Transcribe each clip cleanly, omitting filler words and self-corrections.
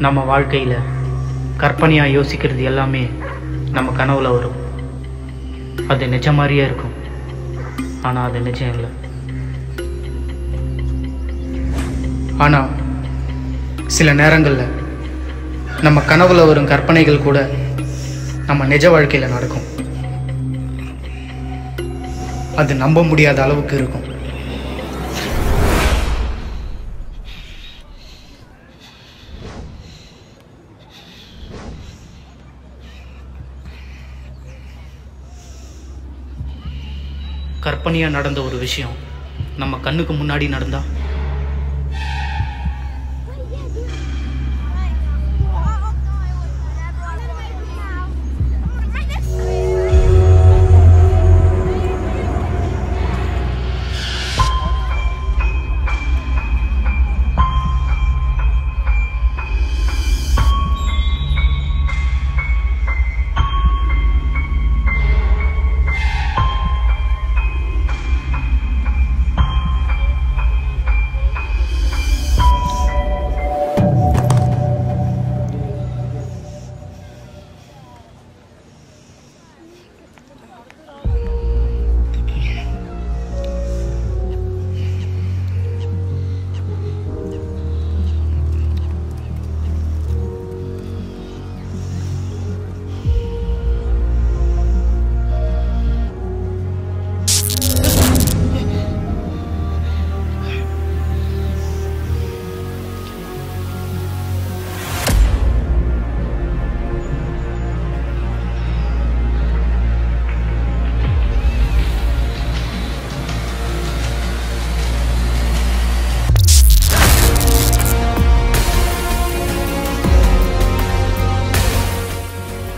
நம்ம வாழ்க்கையில் கற்பனையாக யோசிக்கிறது எல்லாமே நம்ம கனவுல வரும். அது நிஜம் மாதிரியே இருக்கும், ஆனால் அது நிஜம் இல்லை. ஆனால் சில நேரங்களில் நம்ம கனவுல வரும் கற்பனைகள் கூட நம்ம நிஜ வாழ்க்கையில் நடக்கும். அது நம்ப முடியாத அளவுக்கு இருக்கும். கற்பனையாக நடந்த ஒரு விஷயம் நம்ம கண்ணுக்கு முன்னாடி நடந்தா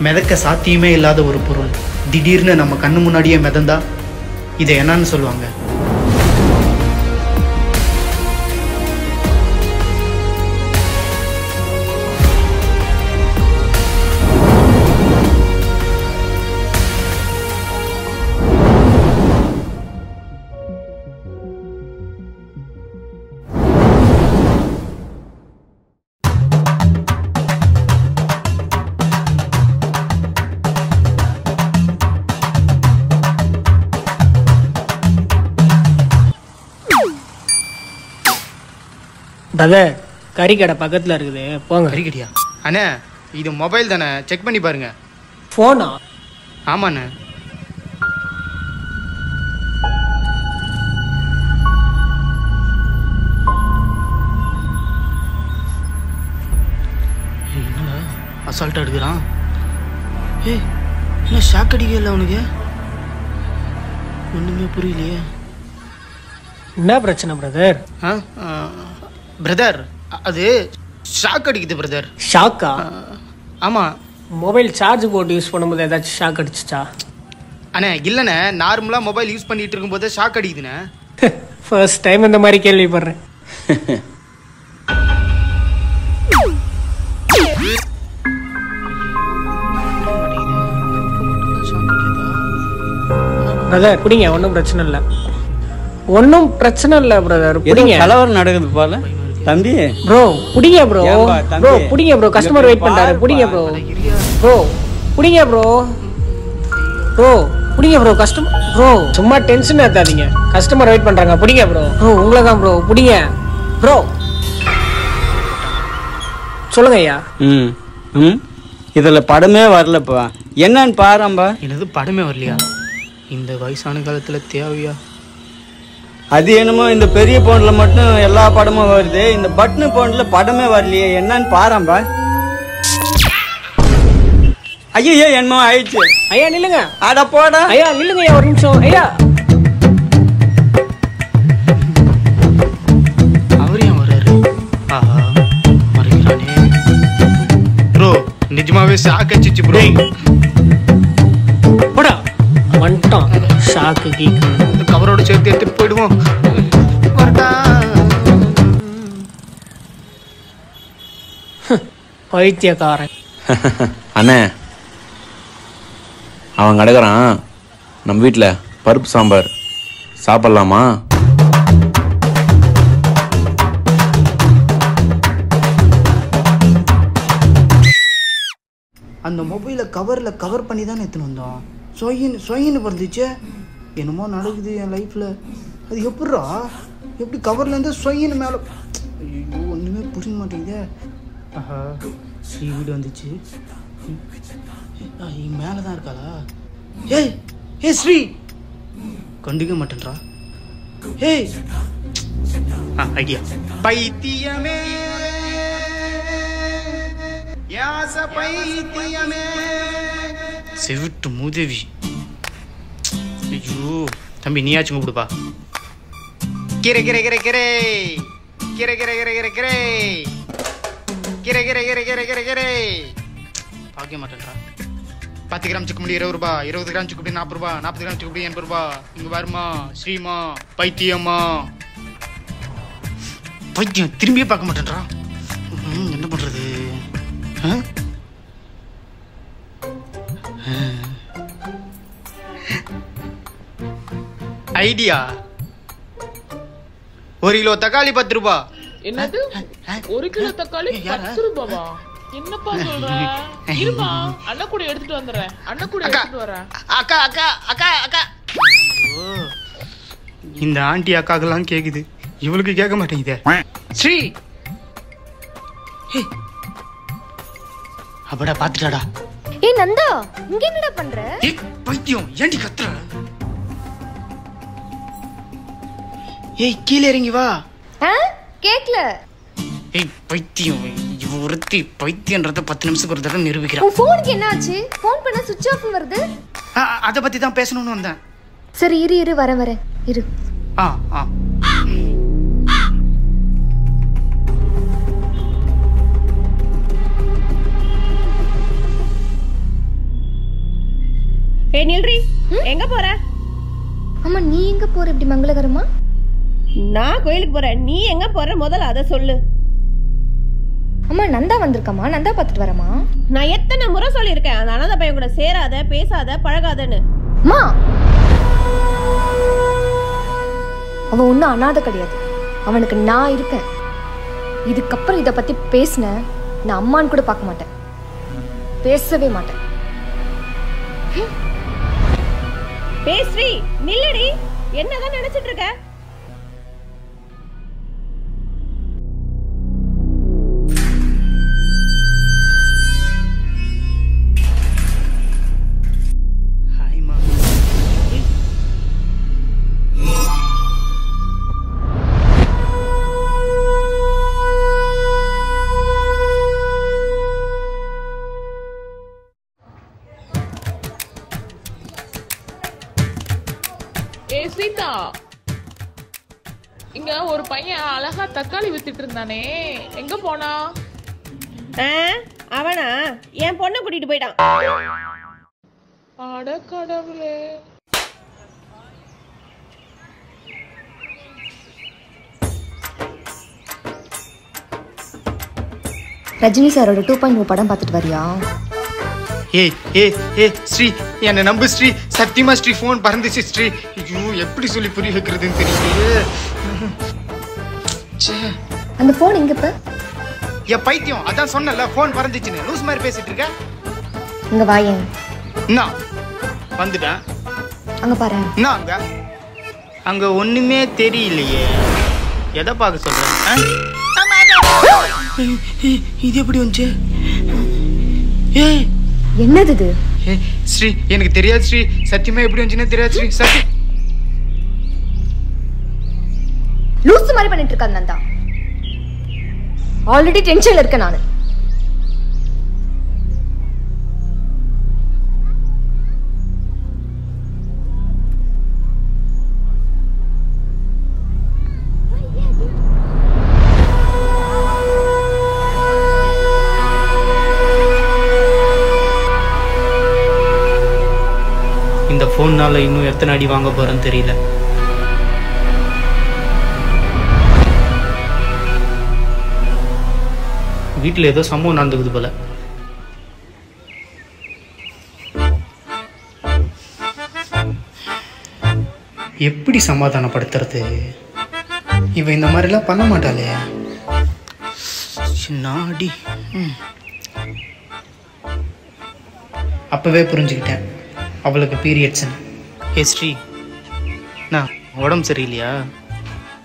மிதக்க சாத்தியமே இல்லாத ஒரு பொருள் திடீர்னு நம்ம கண்ணு முன்னாடியே மிதந்தா இதை என்னன்னு சொல்லுவாங்க? பிரதர், கறிக்கடை பக்கத்தில் இருக்குது, போங்க. கறிக்கடியா? அண்ணே, இது மொபைல் தானே, செக் பண்ணி பாருங்க. ஃபோனா? ஆமாண்ணே. என்னடா அசால்ட்டாக எடுக்கிறான்? என்ன ஷாக் அடிக்க இல்லை அவனுக்கு? ஒன்றுமே புரியலையே. என்ன பிரச்சனை பிரதர்? பிரதர், அது ஷாக் அடிக்குது பிரதர். ஷாக்கா? ஆமாம். மொபைல் சார்ஜ் போட்டு யூஸ் பண்ணும்போது ஏதாச்சும் ஷாக் அடிச்சிச்சா? அண்ணே இல்லைண்ணே, நார்மலாக மொபைல் யூஸ் பண்ணிட்டு இருக்கும்போது ஷாக் அடிக்குதுண்ணே. ஃபர்ஸ்ட் டைம் இந்த மாதிரி கேள்விப்படுறேன். பிரதர் புடிங்க, ஒன்றும் பிரச்சனை இல்லை. ஒன்றும் பிரச்சனை இல்லை பிரதர், புடிங்க. கலவரம் நடக்குது போல தம்பி. ப்ரோ புடிங்க ப்ரோ. ப்ரோ புடிங்க ப்ரோ, கஸ்டமர் வெயிட் பண்றாரு. புடிங்க ப்ரோ. ப்ரோ புடிங்க ப்ரோ. ப்ரோ புடிங்க ப்ரோ. கஸ்டமர் ப்ரோ சும்மா டென்ஷன் ஏத்தாதீங்க, கஸ்டமர் வெயிட் பண்றாங்க. புடிங்க ப்ரோ. ப்ரோ உங்களை தான் ப்ரோ, புடிங்க ப்ரோ. சொல்லுங்க ஐயா. இதுல படமே வரலப்பா, என்னன்னு பாரும்பா. எனது படமே வரலையா? இந்த வயசான காலத்துல தேவையா? அது என்னமோ இந்த பெரிய போன்ல மட்டும் எல்லா படமும் வருது, இந்த பட்டனு போன்ல படமே வரலையே, என்னன்னு பாரும்பா. ஐயோ என்னமோ ஆயிடுச்சு. ஐயா நில்லுங்க. அட போடா. ஐயா நில்லுங்க ஐயா, ஒரு நிமிஷம். ஐயா அவர் ஏன் வர்றாரு? ஆஹா மறைக்கிறானே. ப்ரோ நிஜமாவே ஷாக் அடிச்சிச்சு ப்ரோ. போடா வந்துட்டான். ஷாக்கு கீக்கு கவரோட சேர்த்து எடுத்துட்டு போயிடுவோம். பைத்தியக்காரன். அண்ணே, அவன் கிடக்குறான் நம்ம வீட்டில் பருப்பு சாம்பார் சாப்பிட்லாமா? அந்த மொபைலை கவர் பண்ணி தானே எடுத்துன்னு வந்தோம். சொயின்னு வந்துச்சு. என்னமோ நடக்குது என் லைஃப்பில். அது எப்படி கவர்லேருந்து சொயின்னு மேலே? ஐயோ ஒன்றுமே புரிய மாட்டேங்குதே. ஆஹா ஸ்ரீ வீடு வந்துச்சு. மேலே தான் இருக்காளா? ஏய் ஸ்ரீ கண்டுக்க மாட்டேன்றா. ஏய் ஐடியா. பைத்தியமே யாச பைத்தியமே செவிட்டு மூதேவி. ஐயோ தம்பி நீயாச்சும் கூப்பிடுப்பா. கிரை கிரை கிரை கிரை கிரை கிரை கிரை கிரை கிரை கிரை கிரை கிரை கிரை கிரை கிரை. பார்க்க மாட்டேன்றா. 10 கிராம் சுக்குமுடி 20 ரூபா, 20 கிராம் சுக்குமுடி 40 ரூபா, 40 கிராம் சுக்குமுடி 80 ரூபா. இங்க வருமா ஸ்ரீமா பைத்தியம்மா. பைத்தியம் திரும்பியே பார்க்க மாட்டேன்றா. என்ன பண்றது? ஐடியா. 1 கிலோ தக்காளி 10 ரூபா. என்னது 1 கிலோ தக்காளி 10 ரூபாவா? என்னப்பா சொல்ற? இருமா அண்ணா கூட எடுத்துட்டு வந்துறேன். அண்ணா கூட எடுத்துட்டு வரேன். அக்கா அக்கா அக்கா அக்கா. இந்த ஆண்டி அக்காக்கெல்லாம் கேக்குது, இவளுக்கு கேட்க மாட்டேங்குதே. ஸ்ரீ அப்படா பாத்துட்டாடா. ஏய் நந்தா இங்க என்னடா பண்ற? ஏய் பைத்தியம் ஏண்டி கத்துற? ஏய் கீழே இறங்கி வா. கேக்கல. ஏய் பைத்தியம் இவ ஒருத்தி பைத்தியன்றத 10 நிமிஷத்துக்கு ஒரு தடவை நிரூபிக்கிறா. உன் போனுக்கு என்ன ஆச்சு? போன் பண்ணா சுவிட்ச் ஆஃப் வருது. அத பத்தி தான் பேசணும்னு வந்தேன். சரி இரு வரேன் இரு. ஏய் நில்றி, எங்க போற? அம்மா நீ எங்க போற இப்படி மங்களகரமா? நான் கோயிலுக்கு போறேன். நீ எங்க போற முதல்ல அத சொல்லு. அம்மா நந்தா வந்திருக்கமா, நந்தா பாத்துட்டு வரமா? நான் எத்தனை முறை சொல்லியிருக்கேன் அந்த அனாதை பையன் கூட சேராத, பேசாத, பழகாதன்னு. அம்மா அவன் ஒன்னும் அனாதை கிடையாது. அவனுக்கு நான் இருக்கேன். இதுக்கப்புறம் இத பத்தி பேசின நான் அம்மான்னு கூட பார்க்க மாட்டேன், பேசவே மாட்டேன். பேஸ்ரீ நில்லடி, என்னதான் நினைச்சிட்டு இருக்க? சீதா இங்க ஒரு பையன் அழகா தக்காளி வித்துட்டு இருந்தானே, எங்க போனா? அவனா என் பொண்ணை கூட்டிட்டு போயிட்டான். அட கடவுளே. ரஜினி சாரோட 2.0 படம் பார்த்துட்டு வரியா? ஏய் ஸ்ரீ என்ன நம்பு ஸ்ரீ, சத்தியமா ஸ்ரீ போன் பறந்துச்சு ஸ்ரீ. ஐயோ எப்படி சொல்லி புரிய வைக்கிறதுன்னு தெரியலையே. அந்த போன் எங்க இப்ப? என் பைத்தியம் அதான் சொன்னல போன் பறந்துச்சுன்னு, லூஸ் மாதிரி பேசிட்டு இருக்க. இங்க வாயேன். என்ன வந்துட்டேன். அங்க பாரு. என்ன அங்க ஒண்ணுமே தெரியலையே. எதை பார்க்க சொல்றேன்? இது எப்படி வந்துச்சு? என்னது இது? ஸ்ரீ எனக்கு தெரியாது ஸ்ரீ, சத்தியமா எப்படி வந்துச்சுன்னு தெரியாது ஸ்ரீ. சத்தி லூஸ் மாதிரி பண்ணிட்டு இருக்காது நந்தா. ஆல்ரெடி டென்ஷன்ல இருக்கேன் நானு. இந்த ஃபோன்னால இன்னும் எத்தனை அடி வாங்க போறேன்னு தெரியல. வீட்டில் ஏதோ சம்பவம் நடந்துக்குது போல. எப்படி சமாதானப்படுத்துறது? இவ இந்த மாதிரிலாம் பண்ண மாட்டாளே. நாடி அப்போவே புரிஞ்சுக்கிட்டேன் அவளுக்கு பீரியட்ஸ்ன்னு. ஹிஸ்ட்ரி நான் உடம்பு சரியில்லையா?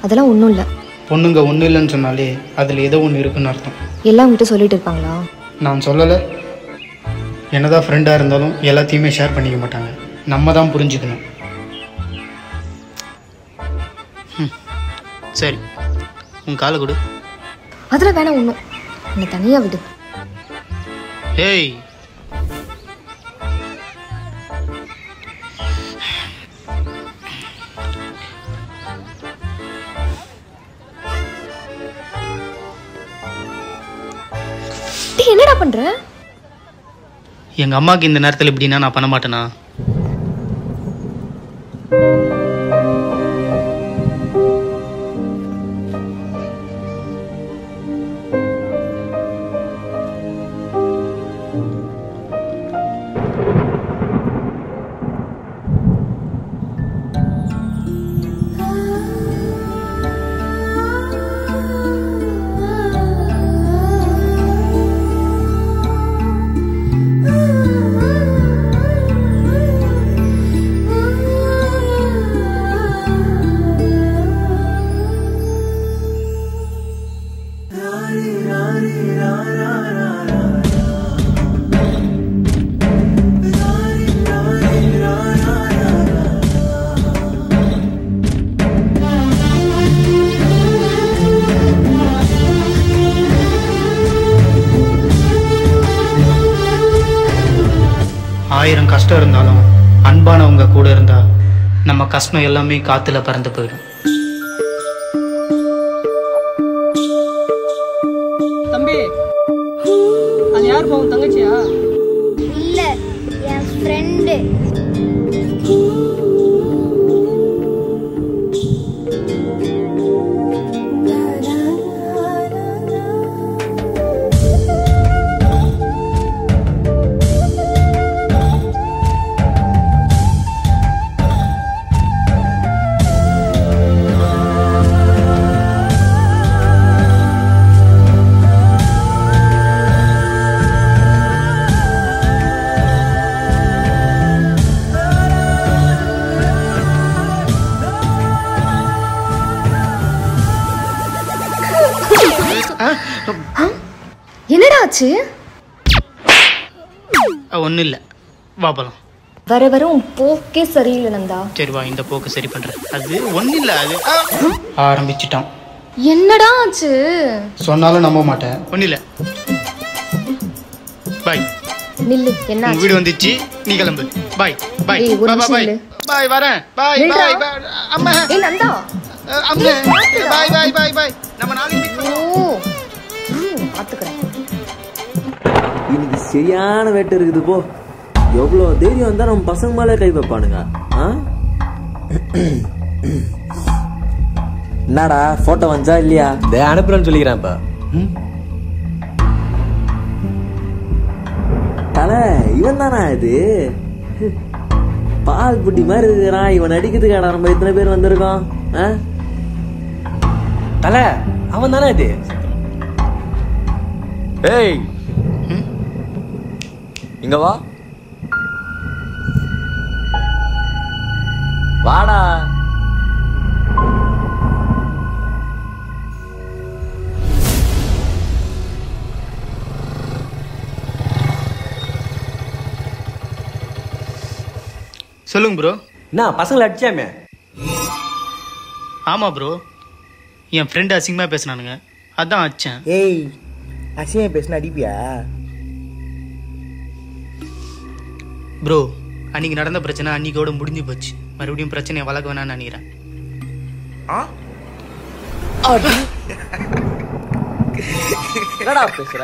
அதெல்லாம் ஒன்றும் இல்லை. பொண்ணுங்க ஒன்றும் இல்லைன்னு சொன்னாலே அதில் ஏதோ ஒன்று இருக்குன்னு அர்த்தம். எல்லாம் உங்கள்கிட்ட சொல்லிட்டு இருப்பாங்களா? நான் சொல்லலை. என்னதான் ஃப்ரெண்டாக இருந்தாலும் எல்லாத்தையுமே ஷேர் பண்ணிக்க மாட்டாங்க. நம்ம தான் புரிஞ்சுக்கணும். சரி, உன் காலை கொடு. அதில் வேணாம் ஒன்றும், என்னை தனியாக விடு. ஏய், என்னடா பண்ற? எங்க அம்மாக்கு இந்த நேரத்தில் எப்படின்னா நான் பண்ண மாட்டேனா? ஆயிரம் கஷ்டம் இருந்தாலும் அன்பானவங்க கூட இருந்தா நம்ம கஷ்டம் எல்லாமே காத்துல பறந்து போயிடும். தம்பி, அது யார் போகும்? தங்கச்சியா? இல்ல, என் ஃப்ரெண்டு. என்னடா ஆச்சு? ஒன்றும் இல்லை, வா போலாம். வர வர உன் போக்கே சரியில்லை நந்தா. சரி வா, இந்த போக்கு சரி பண்றேன். அது ஒன்றும் இல்லை, அது ஆரம்பிச்சிட்டான். என்னடா ஆச்சு? சொன்னாலும் நம்ப மாட்டேன். ஒன்றும் இல்லை, பாய். நில்லு, என்ன வீடு வந்துச்சு, நீ கிளம்பு. பாய் பாய் பாய் பாய், வரேன். பாய் பாய் பாய். அம்மா, ஏய் நந்தா, அம்மா, பாய் பாய் பாய் பாய். நம்ம நாளைக்கு பாத்துக்கிறேன். இன்னைக்கு சரியான வேட்டை இருக்குது போ. எவ்வளோ தைரியம் வந்தா நம்ம பசங்க மேலே கை வைப்பானுங்க. என்னடா போட்டோ வந்தா இல்லையா? அனுப்புறேன்னு சொல்லிக்கிறேன். இப்ப தலை இவன் தானா? இது பால் புட்டி மாதிரி இருக்கிறான். இவன் அடிக்கிறதுக்காடா நம்ம இத்தனை பேர் வந்திருக்கோம். தலை அவன் தானே இது? ஏய், இங்க வா, வாடா. சொல்லுங்க ப்ரோ. என்ன பசங்களை அடிச்சாமே? ஆமா ப்ரோ, என் ஃப்ரெண்டு அசிங்கமாக பேசினானுங்க, அதான் அடிச்சேன். ஏய், அசிங்கமாக பேசினா அடிப்பியா? ப்ரோ, அன்னைக்கு நடந்த பிரச்சனை அன்னைக்கோட முடிஞ்சு போச்சு. மறுபடியும் பிரச்சனையை வளர்க்க வேணான்னு நினைக்கிறேன். என்னடா பேசுற?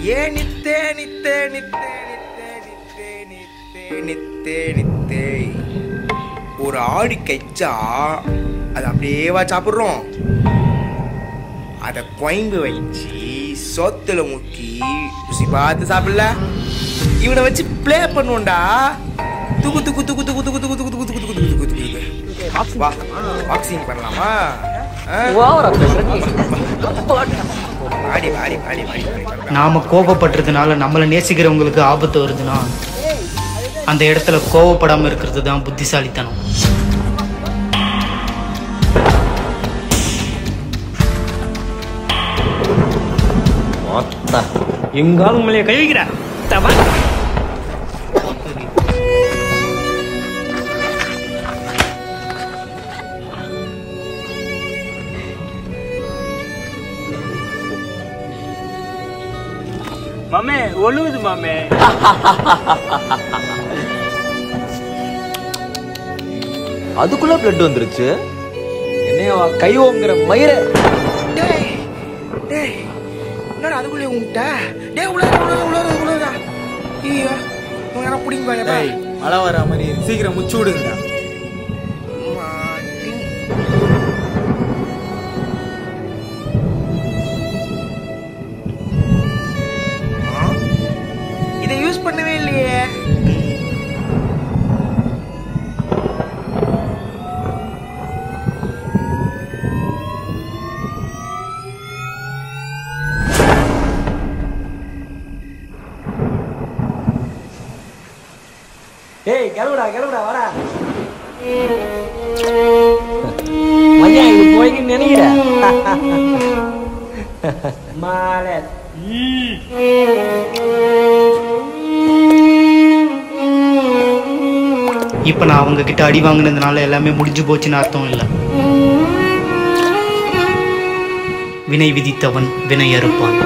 ஏ நித்தே நித்தே நித்தே நித்தே நித்தே நித்தே நித்தே ஒரு ஆடு கைச்சா அது அப்படியேவா சாப்பிட்றோம். அதை குழம்பு வச்சு சோத்துல முக்கி ருசி பார்த்து சாப்பிடல. இவனை வச்சு பிளே பண்ணுவோண்டா. துக்கு துக்கு துக்கு துக்கு துக்கு துக்கு துக்கு துக்கு துக்கு துக்கு துக்கு துக்கு துக்கு. வா பாக்ஸிங் பண்ணலாமா? நாம கோபப்படுறதுனால நம்மளை நேசிக்கிறவங்களுக்கு ஆபத்து வருதுன்னா அந்த இடத்துல கோபப்படாம இருக்கிறது தான் புத்திசாலித்தனம். எங்காலும் உண்மையிலே கை வைக்கிற மாமே ஒழுகுது மாமே. அதுக்குள்ள பிளட் வந்துருச்சு. என்னையா கை ஓங்குற மயிர. என்னடா அதுக்குள்ளே உங்கிட்ட? டேய் உள்ள ஐயோ உங்க புடிங்க பாயப்பா. மழை வர மாதிரி சீக்கிரம் முச்சு விடுங்க. இதை யூஸ் பண்ணவே இல்லையே. ஏய் கிளம்புடா வாடா. மய்யா இது போய்க்கு நினைக்கிற மாலை. இப்ப நான் அவங்க கிட்ட அடி வாங்கினதுனால எல்லாமே முடிஞ்சு போச்சுன்னு அர்த்தம் இல்லை. வினை விதித்தவன் வினை அறுப்பான்.